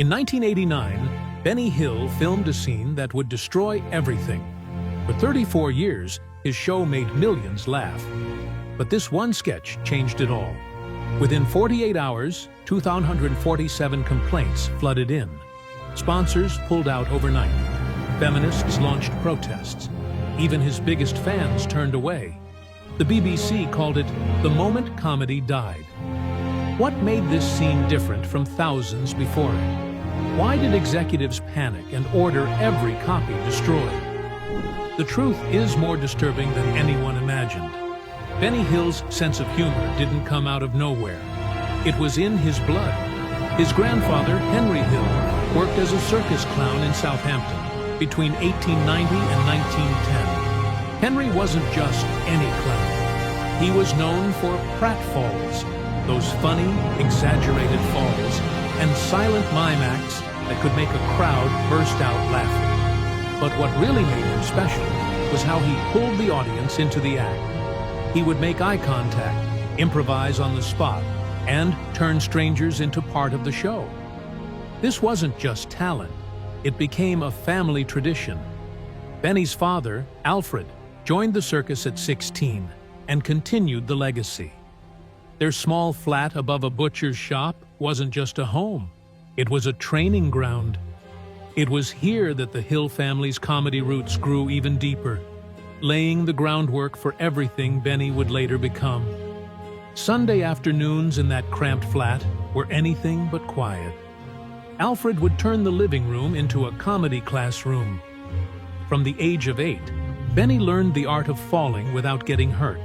In 1989, Benny Hill filmed a scene that would destroy everything. For 34 years, his show made millions laugh. But this one sketch changed it all. Within 48 hours, 2,247 complaints flooded in. Sponsors pulled out overnight. Feminists launched protests. Even his biggest fans turned away. The BBC called it the moment comedy died. What made this scene different from thousands before it? Why did executives panic and order every copy destroyed? The truth is more disturbing than anyone imagined. Benny Hill's sense of humor didn't come out of nowhere. It was in his blood. His grandfather, Henry Hill, worked as a circus clown in Southampton between 1890 and 1910. Henry wasn't just any clown. He was known for pratfalls, those funny, exaggerated falls, and silent mime acts that could make a crowd burst out laughing. But what really made him special was how he pulled the audience into the act. He would make eye contact, improvise on the spot, and turn strangers into part of the show. This wasn't just talent. It became a family tradition. Benny's father, Alfred, joined the circus at 16 and continued the legacy. Their small flat above a butcher's shop wasn't just a home. It was a training ground. It was here that the Hill family's comedy roots grew even deeper, laying the groundwork for everything Benny would later become. Sunday afternoons in that cramped flat were anything but quiet. Alfred would turn the living room into a comedy classroom. From the age of 8, Benny learned the art of falling without getting hurt,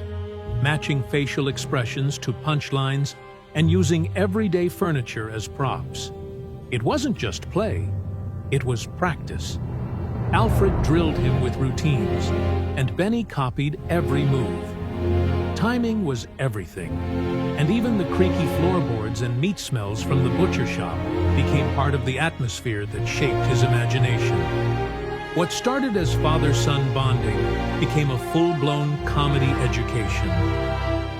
matching facial expressions to punchlines, and using everyday furniture as props. It wasn't just play, it was practice. Alfred drilled him with routines, and Benny copied every move. Timing was everything, and even the creaky floorboards and meat smells from the butcher shop became part of the atmosphere that shaped his imagination. What started as father-son bonding became a full-blown comedy education.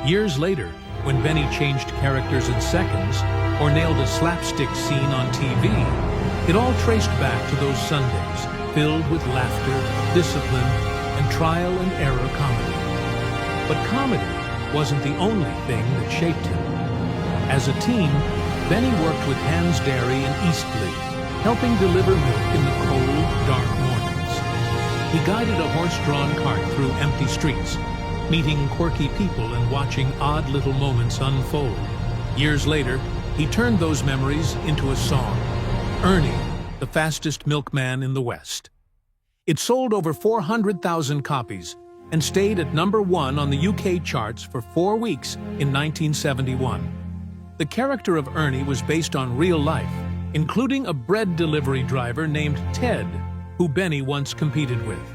Years later, when Benny changed characters in seconds or nailed a slapstick scene on TV, it all traced back to those Sundays filled with laughter, discipline, and trial and error comedy. But comedy wasn't the only thing that shaped him. As a teen, Benny worked with Hans Dairy in Eastleigh, helping deliver milk in the cold, dark mornings. He guided a horse-drawn cart through empty streets, meeting quirky people and watching odd little moments unfold. Years later, he turned those memories into a song, Ernie, the fastest milkman in the West. It sold over 400,000 copies and stayed at #1 on the UK charts for 4 weeks in 1971. The character of Ernie was based on real life, including a bread delivery driver named Ted, who Benny once competed with.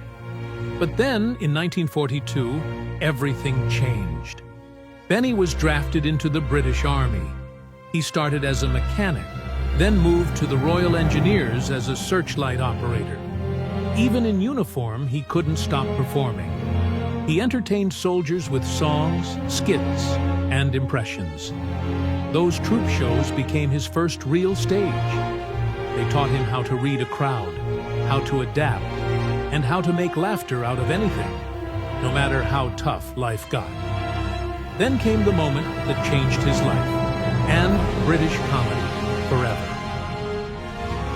But then, in 1942, everything changed. Benny was drafted into the British Army. He started as a mechanic, then moved to the Royal Engineers as a searchlight operator. Even in uniform, he couldn't stop performing. He entertained soldiers with songs, skits, and impressions. Those troop shows became his first real stage. They taught him how to read a crowd, how to adapt, and how to make laughter out of anything, no matter how tough life got. Then came the moment that changed his life, and British comedy forever.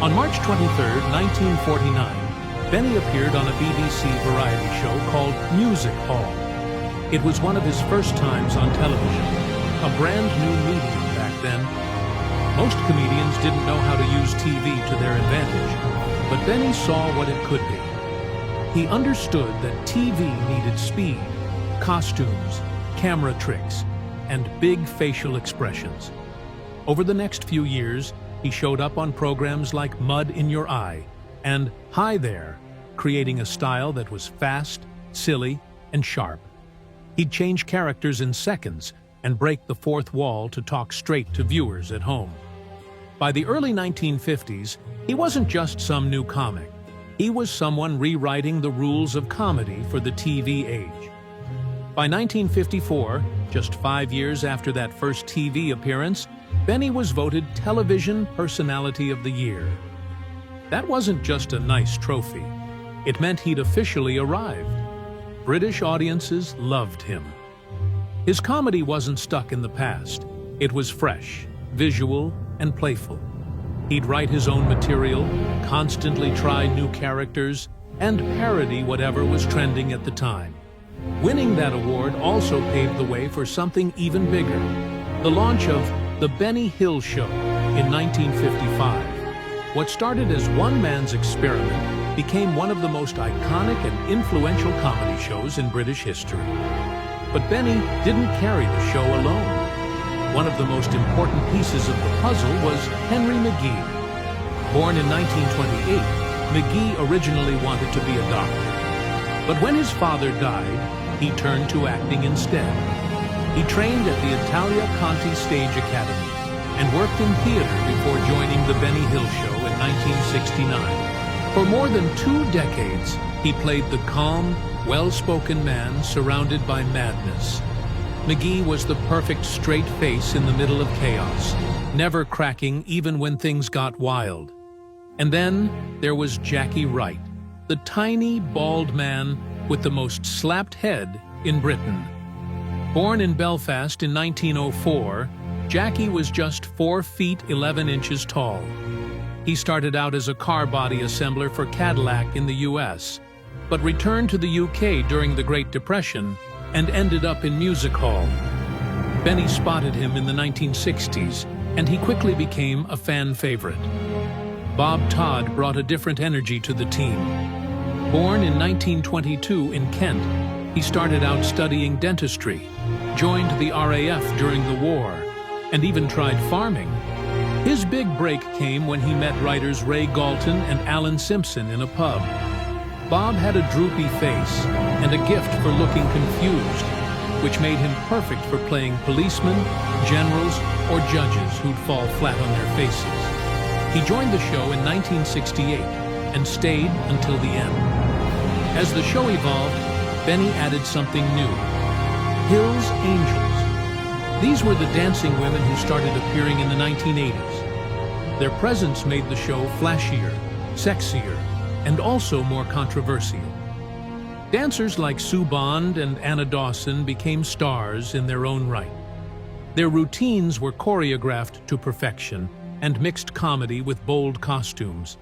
On March 23, 1949, Benny appeared on a BBC variety show called Music Hall. It was one of his first times on television, a brand new medium back then. Most comedians didn't know how to use TV to their advantage, but Benny saw what it could be. He understood that TV needed speed, costumes, camera tricks, and big facial expressions. Over the next few years, he showed up on programs like Mud in Your Eye and Hi There, creating a style that was fast, silly, and sharp. He'd change characters in seconds and break the fourth wall to talk straight to viewers at home. By the early 1950s, he wasn't just some new comic. He was someone rewriting the rules of comedy for the TV age. By 1954, just 5 years after that first TV appearance, Benny was voted Television Personality of the Year. That wasn't just a nice trophy. It meant he'd officially arrived. British audiences loved him. His comedy wasn't stuck in the past. It was fresh, visual, and playful. He'd write his own material, constantly try new characters, and parody whatever was trending at the time. Winning that award also paved the way for something even bigger, the launch of The Benny Hill Show in 1955. What started as one man's experiment became one of the most iconic and influential comedy shows in British history. But Benny didn't carry the show alone. One of the most important pieces of the puzzle was Henry McGee. Born in 1928, McGee originally wanted to be a doctor. But when his father died, he turned to acting instead. He trained at the Italia Conti Stage Academy and worked in theater before joining The Benny Hill Show in 1969. For more than 2 decades, he played the calm, well-spoken man surrounded by madness. McGee was the perfect straight face in the middle of chaos, never cracking even when things got wild. And then there was Jackie Wright, the tiny, bald man with the most slapped head in Britain. Born in Belfast in 1904, Jackie was just 4 feet 11 inches tall. He started out as a car body assembler for Cadillac in the US, but returned to the UK during the Great Depression and ended up in music hall. Benny spotted him in the 1960s, and he quickly became a fan favorite. Bob Todd brought a different energy to the team. Born in 1922 in Kent, he started out studying dentistry, joined the RAF during the war, and even tried farming. His big break came when he met writers Ray Galton and Alan Simpson in a pub. Bob had a droopy face and a gift for looking confused, which made him perfect for playing policemen, generals, or judges who'd fall flat on their faces. He joined the show in 1968 and stayed until the end. As the show evolved, Benny added something new: Hill's Angels. These were the dancing women who started appearing in the 1980s. Their presence made the show flashier, sexier, and also more controversial. Dancers like Sue Bond and Anna Dawson became stars in their own right. Their routines were choreographed to perfection and mixed comedy with bold costumes.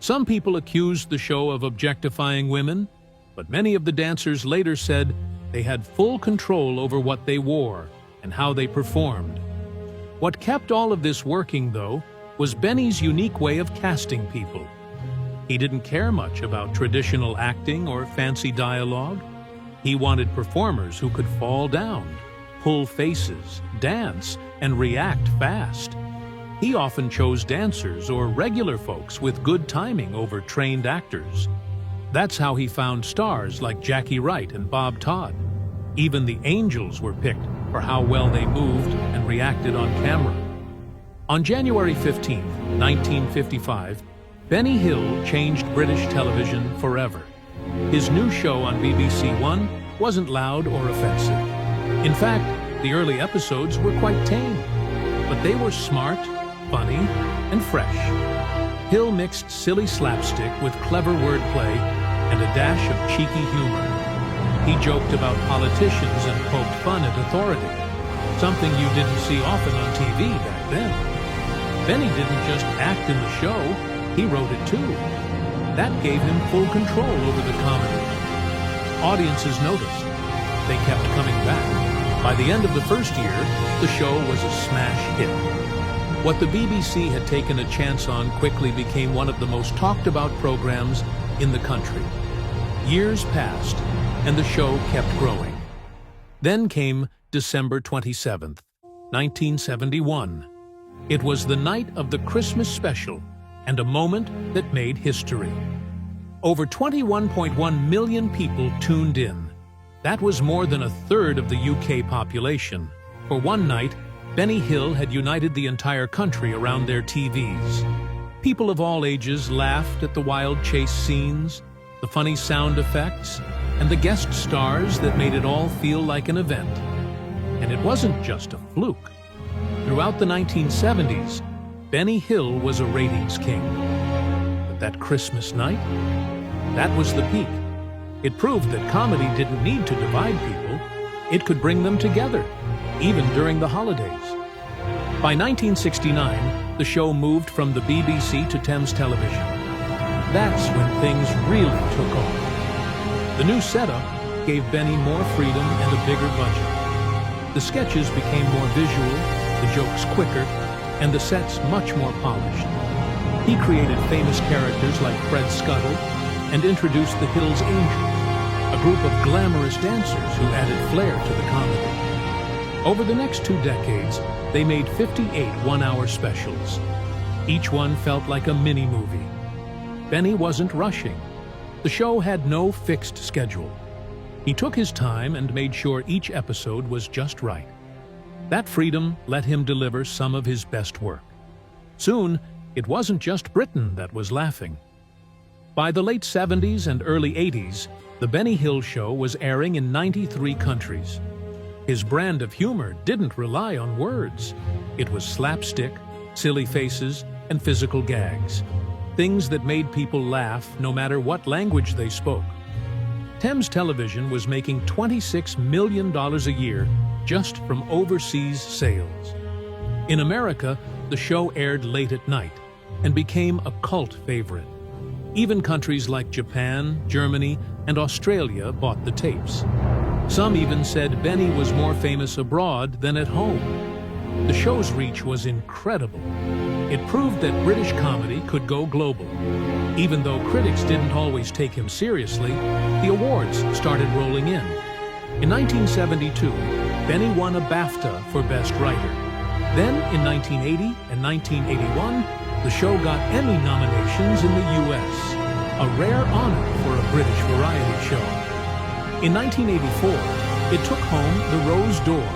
Some people accused the show of objectifying women, but many of the dancers later said they had full control over what they wore and how they performed. What kept all of this working, though, was Benny's unique way of casting people. He didn't care much about traditional acting or fancy dialogue. He wanted performers who could fall down, pull faces, dance, and react fast. He often chose dancers or regular folks with good timing over trained actors. That's how he found stars like Jackie Wright and Bob Todd. Even the Angels were picked for how well they moved and reacted on camera. On January 15, 1955, Benny Hill changed British television forever. His new show on BBC One wasn't loud or offensive. In fact, the early episodes were quite tame, but they were smart, funny, and fresh. Hill mixed silly slapstick with clever wordplay and a dash of cheeky humor. He joked about politicians and poked fun at authority, something you didn't see often on TV back then. Benny didn't just act in the show, he wrote it too. That gave him full control over the comedy. Audiences noticed. They kept coming back. By the end of the first year, the show was a smash hit. What the BBC had taken a chance on quickly became one of the most talked about programs in the country. Years passed, and the show kept growing. Then came December 27th, 1971. It was the night of the Christmas special, and a moment that made history. Over 21.1 million people tuned in. That was more than a third of the UK population. For one night, Benny Hill had united the entire country around their TVs. People of all ages laughed at the wild chase scenes, the funny sound effects, and the guest stars that made it all feel like an event. And it wasn't just a fluke. Throughout the 1970s, Benny Hill was a ratings king. But that Christmas night, that was the peak. It proved that comedy didn't need to divide people. It could bring them together, even during the holidays. By 1969, the show moved from the BBC to Thames Television. That's when things really took off. The new setup gave Benny more freedom and a bigger budget. The sketches became more visual, the jokes quicker, and the sets much more polished. He created famous characters like Fred Scuttle and introduced the Hills Angels, a group of glamorous dancers who added flair to the comedy. Over the next 2 decades, they made 58 one-hour specials. Each one felt like a mini-movie. Benny wasn't rushing. The show had no fixed schedule. He took his time and made sure each episode was just right. That freedom let him deliver some of his best work. Soon, it wasn't just Britain that was laughing. By the late 70s and early 80s, The Benny Hill Show was airing in 93 countries. His brand of humor didn't rely on words. It was slapstick, silly faces, and physical gags. Things that made people laugh no matter what language they spoke. Thames Television was making $26 million a year just from overseas sales. In America, the show aired late at night and became a cult favorite. Even countries like Japan, Germany, and Australia bought the tapes. Some even said Benny was more famous abroad than at home. The show's reach was incredible. It proved that British comedy could go global. Even though critics didn't always take him seriously, the awards started rolling in. In 1972, Benny won a BAFTA for Best Writer. Then, in 1980 and 1981, the show got Emmy nominations in the U.S., a rare honor for a British variety show. In 1984, it took home the Rose d'Or,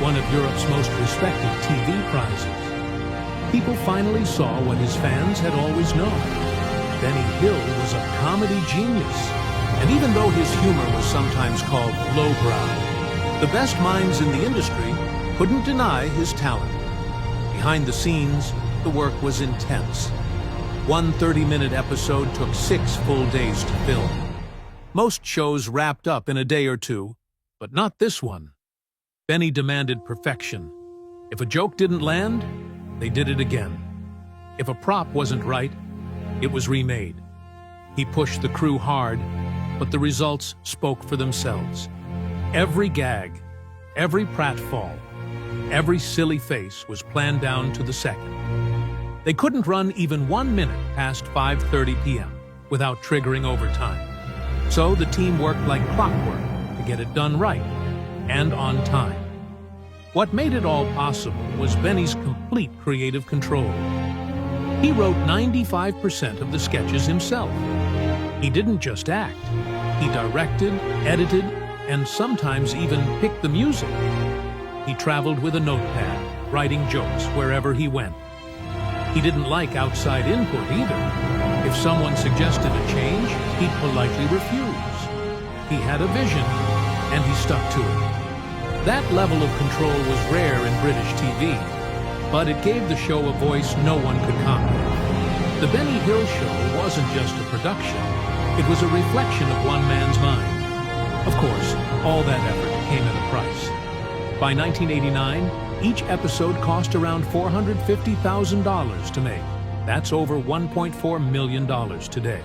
one of Europe's most respected TV prizes. People finally saw what his fans had always known. Benny Hill was a comedy genius, and even though his humor was sometimes called lowbrow, the best minds in the industry couldn't deny his talent. Behind the scenes, the work was intense. One 30-minute episode took 6 full days to film. Most shows wrapped up in a day or two, but not this one. Benny demanded perfection. If a joke didn't land, they did it again. If a prop wasn't right, it was remade. He pushed the crew hard, but the results spoke for themselves. Every gag, every pratfall, every silly face was planned down to the second. They couldn't run even 1 minute past 5:30 p.m. without triggering overtime. So the team worked like clockwork to get it done right and on time. What made it all possible was Benny's complete creative control. He wrote 95% of the sketches himself. He didn't just act. He directed, edited, and sometimes even picked the music. He traveled with a notepad, writing jokes wherever he went. He didn't like outside input either. If someone suggested a change, he'd politely refuse. He had a vision, and he stuck to it. That level of control was rare in British TV, but it gave the show a voice no one could copy. The Benny Hill Show wasn't just a production. It was a reflection of one man's mind. Of course, all that effort came at a price. By 1989, each episode cost around $450,000 to make. That's over $1.4 million today.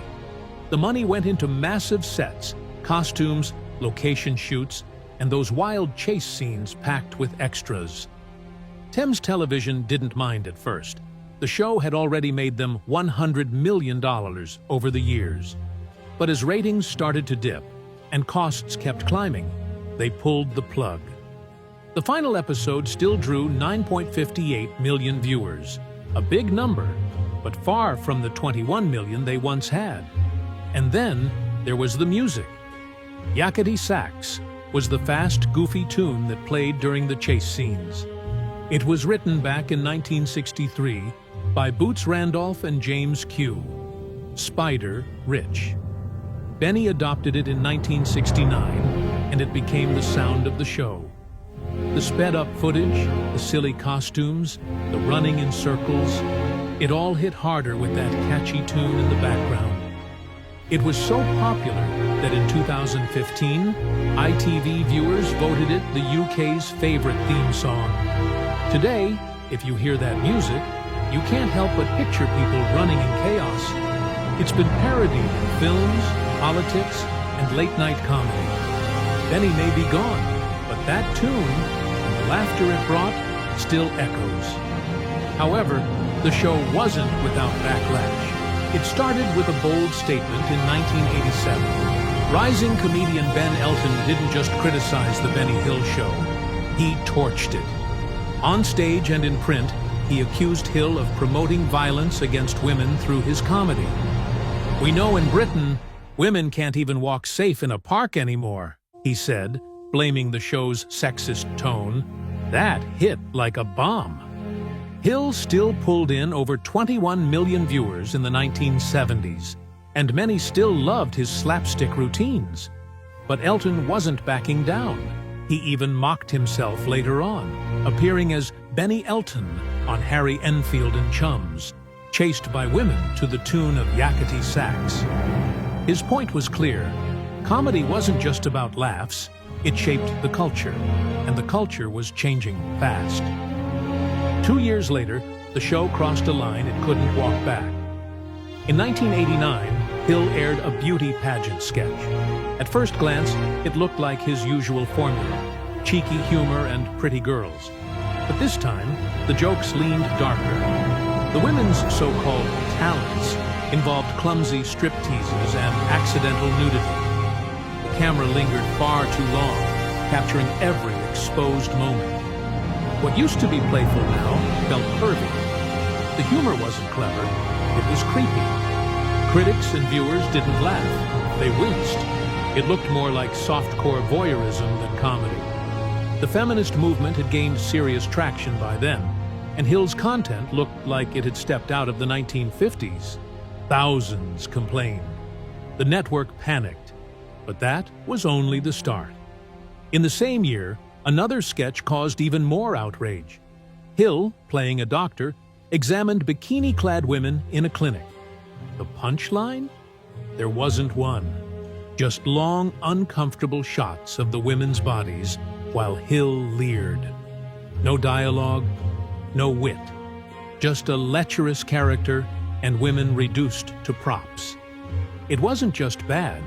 The money went into massive sets, costumes, location shoots, and those wild chase scenes packed with extras. Thames Television didn't mind at first. The show had already made them $100 million over the years. But as ratings started to dip and costs kept climbing, they pulled the plug. The final episode still drew 9.58 million viewers, a big number, but far from the 21 million they once had. And then there was the music. Yakety Sax was the fast, goofy tune that played during the chase scenes. It was written back in 1963 by Boots Randolph and James Q. Spider Rich. Benny adopted it in 1969, and it became the sound of the show. The sped-up footage, the silly costumes, the running in circles, it all hit harder with that catchy tune in the background. It was so popular that in 2015, ITV viewers voted it the UK's favorite theme song. Today, if you hear that music, you can't help but picture people running in chaos. It's been parodied in films, politics, and late-night comedy. Benny may be gone, but that tune, and the laughter it brought, still echoes. However, the show wasn't without backlash. It started with a bold statement in 1987. Rising comedian Ben Elton didn't just criticize the Benny Hill Show, he torched it. On stage and in print, he accused Hill of promoting violence against women through his comedy. "We know in Britain, women can't even walk safe in a park anymore," he said, blaming the show's sexist tone. That hit like a bomb. Hill still pulled in over 21 million viewers in the 1970s, and many still loved his slapstick routines. But Elton wasn't backing down. He even mocked himself later on, appearing as Benny Elton on Harry Enfield and Chums, chased by women to the tune of yakety sax. His point was clear. Comedy wasn't just about laughs, it shaped the culture, and the culture was changing fast. 2 years later, the show crossed a line it couldn't walk back. In 1989, Hill aired a beauty pageant sketch. At first glance, it looked like his usual formula, cheeky humor and pretty girls. But this time, the jokes leaned darker. The women's so-called talents involved clumsy stripteases and accidental nudity. The camera lingered far too long, capturing every exposed moment. What used to be playful now felt pervy. The humor wasn't clever, it was creepy. Critics and viewers didn't laugh, they winced. It looked more like softcore voyeurism than comedy. The feminist movement had gained serious traction by then, and Hill's content looked like it had stepped out of the 1950s. Thousands complained. The network panicked, but that was only the start. In the same year, another sketch caused even more outrage. Hill, playing a doctor, examined bikini-clad women in a clinic. The punchline? There wasn't one. Just long, uncomfortable shots of the women's bodies while Hill leered. No dialogue, no wit. Just a lecherous character and women reduced to props. It wasn't just bad,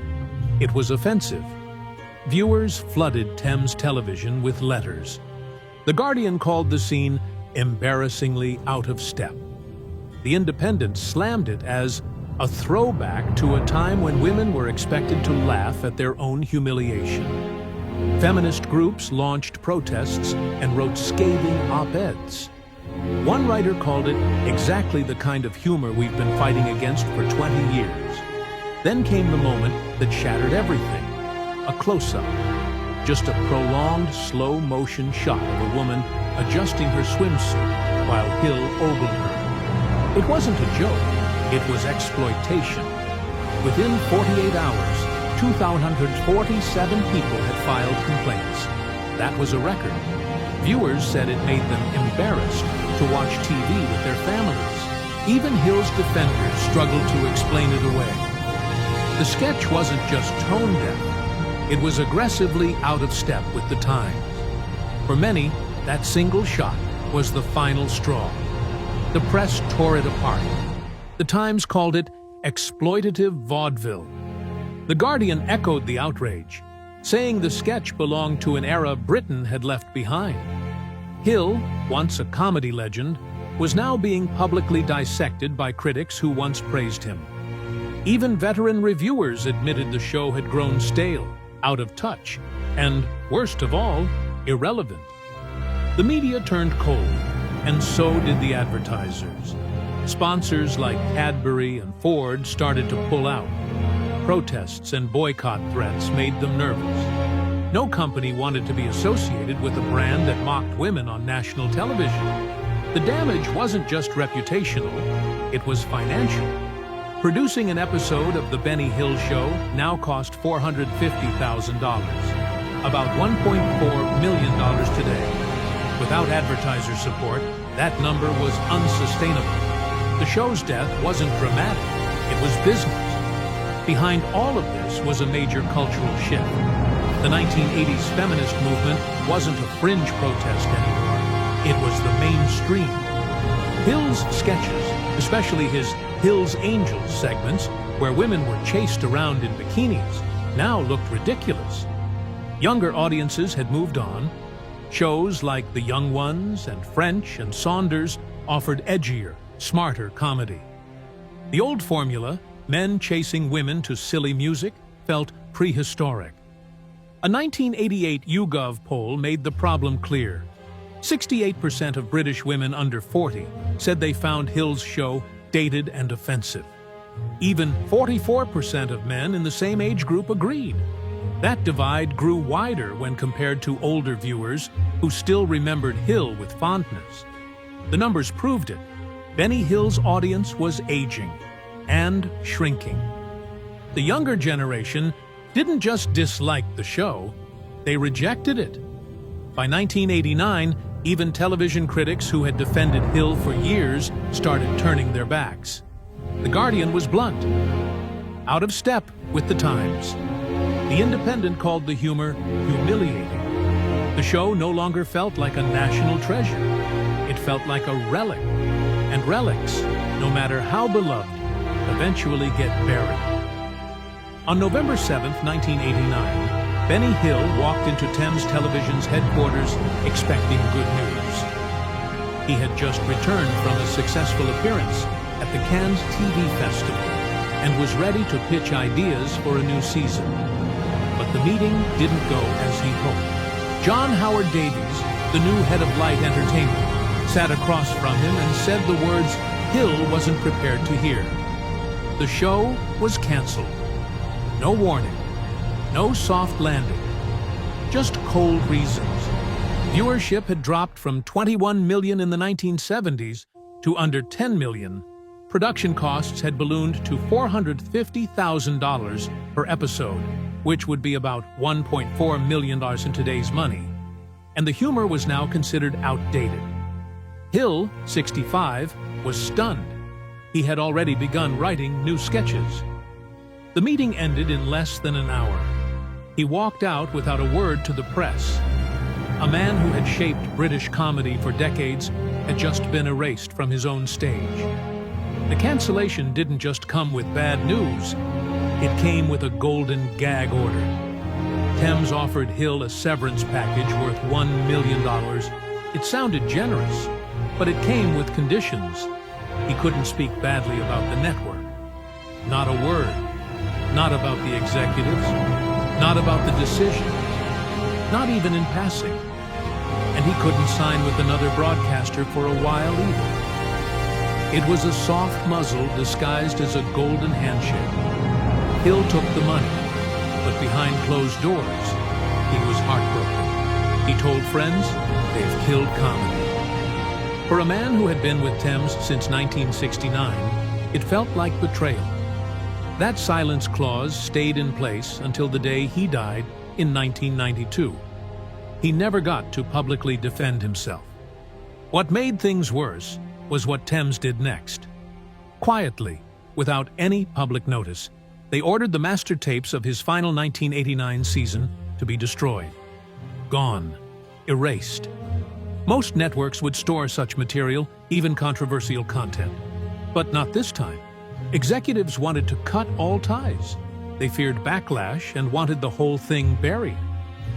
it was offensive. Viewers flooded Thames Television with letters. The Guardian called the scene embarrassingly out of step. The Independent slammed it as a throwback to a time when women were expected to laugh at their own humiliation. Feminist groups launched protests and wrote scathing op-eds. One writer called it exactly the kind of humor we've been fighting against for 20 years. Then came the moment that shattered everything. A close-up. Just a prolonged, slow-motion shot of a woman adjusting her swimsuit while Hill ogled her. It wasn't a joke, it was exploitation. Within 48 hours, 2,047 people had filed complaints. That was a record. Viewers said it made them embarrassed to watch TV with their families. Even Hill's defenders struggled to explain it away. The sketch wasn't just tone-deaf, it was aggressively out of step with the times. For many, that single shot was the final straw. The press tore it apart. The Times called it exploitative vaudeville. The Guardian echoed the outrage, saying the sketch belonged to an era Britain had left behind. Hill, once a comedy legend, was now being publicly dissected by critics who once praised him. Even veteran reviewers admitted the show had grown stale, out of touch, and, worst of all, irrelevant. The media turned cold, and so did the advertisers. Sponsors like Cadbury and Ford started to pull out. Protests and boycott threats made them nervous. No company wanted to be associated with a brand that mocked women on national television. The damage wasn't just reputational, it was financial. Producing an episode of The Benny Hill Show now cost $450,000, about $1.4 million today. Without advertiser support, that number was unsustainable. The show's death wasn't dramatic, it was business. Behind all of this was a major cultural shift. The 1980s feminist movement wasn't a fringe protest anymore, it was the mainstream. Hill's sketches, especially his Hill's Angels segments, where women were chased around in bikinis, now looked ridiculous. Younger audiences had moved on. Shows like The Young Ones and French and Saunders offered edgier, smarter comedy. The old formula, men chasing women to silly music, felt prehistoric. A 1988 YouGov poll made the problem clear. 68% of British women under 40 said they found Hill's show dated and offensive. Even 44% of men in the same age group agreed. That divide grew wider when compared to older viewers who still remembered Hill with fondness. The numbers proved it. Benny Hill's audience was aging and shrinking. The younger generation didn't just dislike the show, they rejected it. By 1989, even television critics who had defended Hill for years started turning their backs. The Guardian was blunt, out of step with the times. The Independent called the humor humiliating. The show no longer felt like a national treasure. It felt like a relic. And relics, no matter how beloved, eventually get buried. On November 7, 1989, Benny Hill walked into Thames Television's headquarters expecting good news. He had just returned from a successful appearance at the Cannes TV Festival and was ready to pitch ideas for a new season. But the meeting didn't go as he hoped. John Howard Davies, the new head of Light Entertainment, sat across from him and said the words Hill wasn't prepared to hear. The show was canceled. No warning. No soft landing. Just cold reasons. Viewership had dropped from 21 million in the 1970s to under 10 million. Production costs had ballooned to $450,000 per episode, which would be about $1.4 million in today's money. And the humor was now considered outdated. Hill, 65, was stunned. He had already begun writing new sketches. The meeting ended in less than an hour. He walked out without a word to the press. A man who had shaped British comedy for decades had just been erased from his own stage. The cancellation didn't just come with bad news. It came with a golden gag order. Thames offered Hill a severance package worth $1 million. It sounded generous, but it came with conditions. He couldn't speak badly about the network. Not a word. Not about the executives. Not about the decision. Not even in passing. And he couldn't sign with another broadcaster for a while either. It was a soft muzzle disguised as a golden handshake. Hill took the money, but behind closed doors, he was heartbroken. He told friends, they've killed comedy. For a man who had been with Thames since 1969, it felt like betrayal. That silence clause stayed in place until the day he died in 1992. He never got to publicly defend himself. What made things worse was what Thames did next. Quietly, without any public notice, they ordered the master tapes of his final 1989 season to be destroyed. Gone. Erased. Most networks would store such material, even controversial content. But not this time. Executives wanted to cut all ties. They feared backlash and wanted the whole thing buried.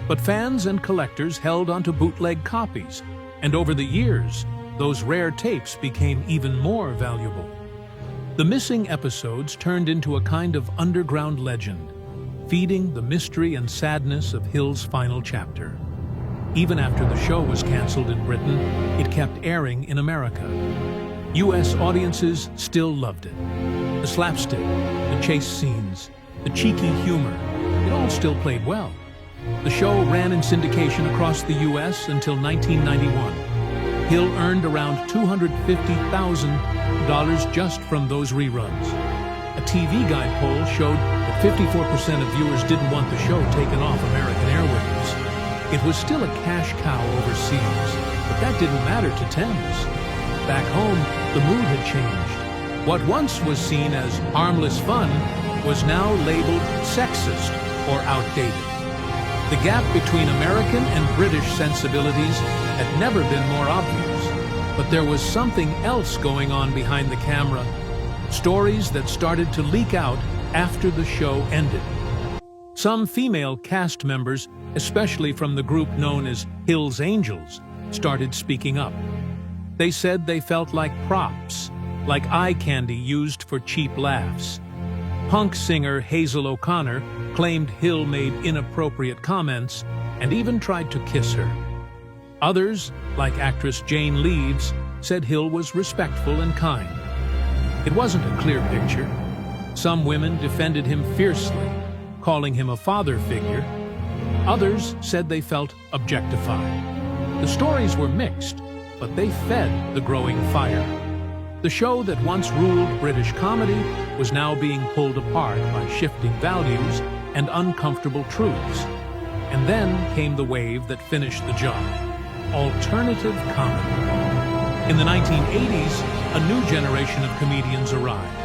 But fans and collectors held onto bootleg copies, and over the years, those rare tapes became even more valuable. The missing episodes turned into a kind of underground legend, feeding the mystery and sadness of Hill's final chapter. Even after the show was canceled in Britain, it kept airing in America. U.S. audiences still loved it. The slapstick, the chase scenes, the cheeky humor, it all still played well. The show ran in syndication across the U.S. until 1991. Hill earned around $250,000 just from those reruns. A TV Guide poll showed that 54% of viewers didn't want the show taken off American airwaves. It was still a cash cow overseas, but that didn't matter to Thames. Back home, the mood had changed. What once was seen as harmless fun was now labeled sexist or outdated. The gap between American and British sensibilities had never been more obvious. But there was something else going on behind the camera. Stories that started to leak out after the show ended. Some female cast members, especially from the group known as Hill's Angels, started speaking up. They said they felt like props, like eye candy used for cheap laughs. Punk singer Hazel O'Connor claimed Hill made inappropriate comments and even tried to kiss her. Others, like actress Jane Leeves, said Hill was respectful and kind. It wasn't a clear picture. Some women defended him fiercely, calling him a father figure. Others said they felt objectified. The stories were mixed, but they fed the growing fire. The show that once ruled British comedy was now being pulled apart by shifting values and uncomfortable truths. And then came the wave that finished the job: alternative comedy. In the 1980s, a new generation of comedians arrived.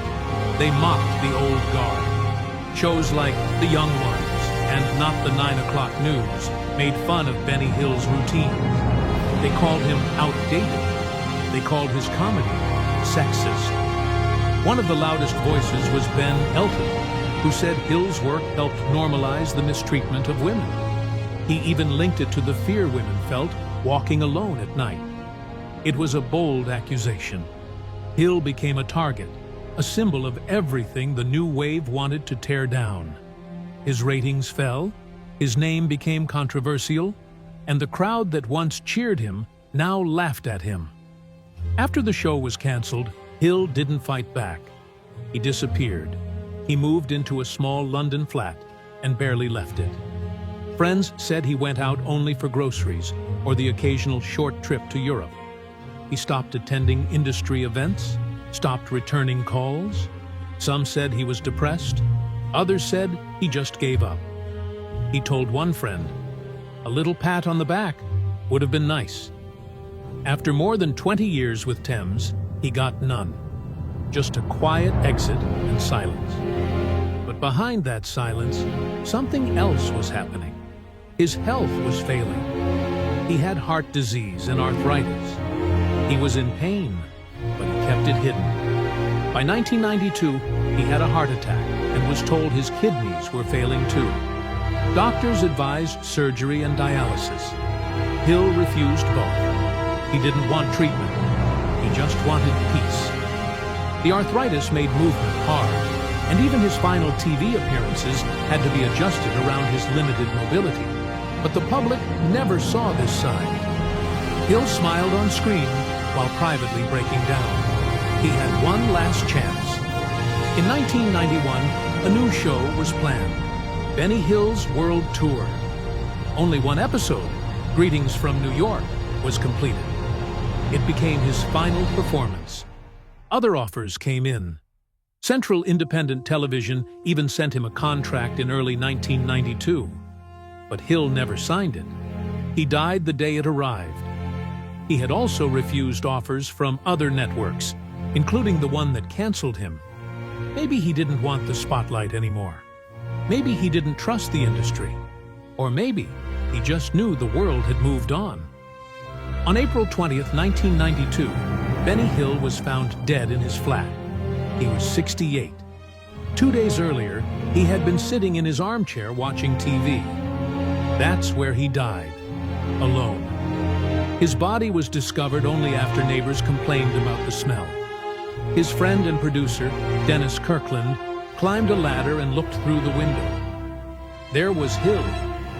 They mocked the old guard. Shows like The Young Ones and Not the 9 O'Clock News made fun of Benny Hill's routine. They called him outdated. They called his comedy sexist. One of the loudest voices was Ben Elton, who said Hill's work helped normalize the mistreatment of women. He even linked it to the fear women felt walking alone at night. It was a bold accusation. Hill became a target, a symbol of everything the new wave wanted to tear down. His ratings fell, his name became controversial, and the crowd that once cheered him now laughed at him. After the show was canceled, Hill didn't fight back. He disappeared. He moved into a small London flat and barely left it. Friends said he went out only for groceries or the occasional short trip to Europe. He stopped attending industry events, stopped returning calls. Some said he was depressed. Others said he just gave up. He told one friend, "A little pat on the back would have been nice." After more than 20 years with Thames, he got none. Just a quiet exit and silence. But behind that silence, something else was happening. His health was failing. He had heart disease and arthritis. He was in pain, but he kept it hidden. By 1992, he had a heart attack and was told his kidneys were failing too. Doctors advised surgery and dialysis. Hill refused both. He didn't want treatment. He just wanted peace. The arthritis made movement hard, and even his final TV appearances had to be adjusted around his limited mobility. But the public never saw this side. Hill smiled on screen while privately breaking down. He had one last chance. In 1991, a new show was planned, Benny Hill's World Tour. Only one episode, Greetings from New York, was completed. It became his final performance. Other offers came in. Central Independent Television even sent him a contract in early 1992. But Hill never signed it. He died the day it arrived. He had also refused offers from other networks, including the one that canceled him. Maybe he didn't want the spotlight anymore. Maybe he didn't trust the industry. Or maybe he just knew the world had moved on. On April 20th, 1992, Benny Hill was found dead in his flat. He was 68. 2 days earlier, he had been sitting in his armchair watching TV. That's where he died, alone. His body was discovered only after neighbors complained about the smell. His friend and producer, Dennis Kirkland, climbed a ladder and looked through the window. There was Hill,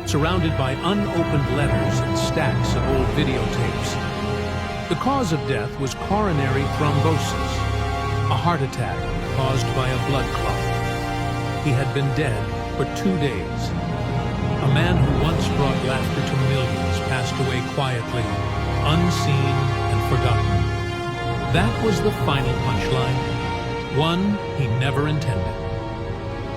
surrounded by unopened letters and stacks of old videotapes. The cause of death was coronary thrombosis, a heart attack caused by a blood clot. He had been dead for 2 days. A man who once brought laughter to millions passed away quietly, unseen and forgotten. That was the final punchline, one he never intended.